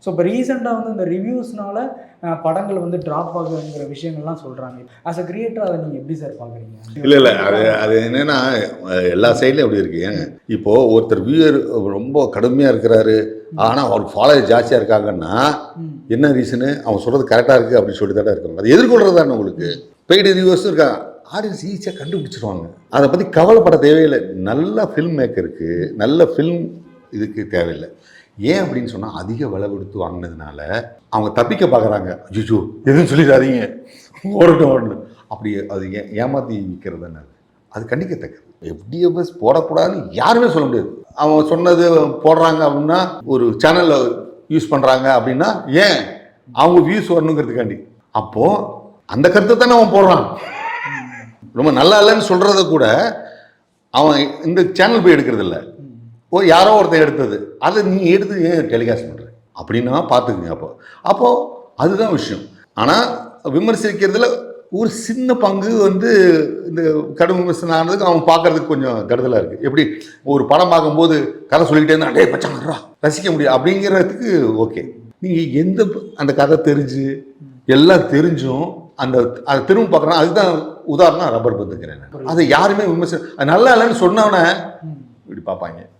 So இப்போ ரீசெண்டாக வந்து இந்த ரிவ்யூஸ்னால படங்கள் வந்து ட்ராப் ஆகுங்கிற விஷயங்கள்லாம் சொல்கிறாங்க. ஆஸ் அ கிரியேட்டர் அதை நீங்கள் எப்படி சார் பார்க்குறீங்க? இல்லை அது என்னன்னா எல்லா சைட்லையும் அப்படி இருக்கு. ஏங்க இப்போது ஒருத்தர் வியூவர் ரொம்ப கடுமையாக இருக்கிறாரு, ஆனால் அவருக்கு ஃபாலோவர் ஜாஸ்தியாக இருக்காங்கன்னா என்ன ரீசனு? அவன் சொல்கிறது கரெக்டாக இருக்குது அப்படின்னு சொல்லிட்டு தானே இருக்கணும். அது எதிர்கொள்கிறது தானே உங்களுக்கு. பெய்டு ரிவ்யூவர்ஸும் இருக்காங்க, ஆடியன்ஸ் ஈஸியாக கண்டுபிடிச்சிருவாங்க. அதை பற்றி கவலைப்பட தேவையில்லை. நல்ல ஃபில்ம் மேக்கருக்கு நல்ல ஃபில்ம் இதுக்கு தேவையில்லை. ஏன் அப்படின்னு சொன்னால் அதிக விலை கொடுத்து வாங்கினதுனால அவங்க தப்பிக்க பார்க்குறாங்க. ஜிஜோ எதுவும் சொல்லிடாதீங்க, ஓடணும் அப்படி அது ஏமாற்றி விற்கிறது தானே. அது கண்டிக்கத்தக்கது. எஃப்டிஎஃப்எஸ் போடக்கூடாதுன்னு யாருமே சொல்ல முடியாது. அவன் சொன்னது போடுறாங்க அப்படின்னா, ஒரு சேனலில் யூஸ் பண்ணுறாங்க அப்படின்னா ஏன் அவங்க வியூஸ் வரணுங்கிறதுக்காண்டி. அப்போது அந்த கருத்தை தானே அவன் போடுறான். ரொம்ப நல்லா இல்லைன்னு சொல்கிறத கூட அவன் இந்த சேனல் போய் எடுக்கிறது இல்லை, யாரோ ஒருத்தர் எடுத்தது அதை நீ எடுத்து ஏன் டெலிகாஸ்ட் பண்ணுற அப்படின்னா பார்த்துக்குங்க. அப்போது அதுதான் விஷயம். ஆனால் விமர்சிக்கிறதுல ஒரு சின்ன பங்கு வந்து இந்த கடும் விமர்சனம் ஆனதுக்கு அவன் பார்க்கறதுக்கு கொஞ்சம் கருதலாக இருக்குது. எப்படி ஒரு படம் பார்க்கும்போது கதை சொல்லிக்கிட்டே இருந்தா டே பச்சாங்கடா ரசிக்க முடியும் அப்படிங்கிறதுக்கு ஓகே. நீங்கள் எந்த அந்த கதை தெரிஞ்சு எல்லாம் தெரிஞ்சும் அதை திரும்ப பார்க்குறேன். அதுதான் உதாரணம் ரப்பர் பந்துங்கிறேன். அதை யாருமே விமர்சனம் அது நல்லா இல்லைன்னு சொன்னவனே இப்படி பார்ப்பாங்க.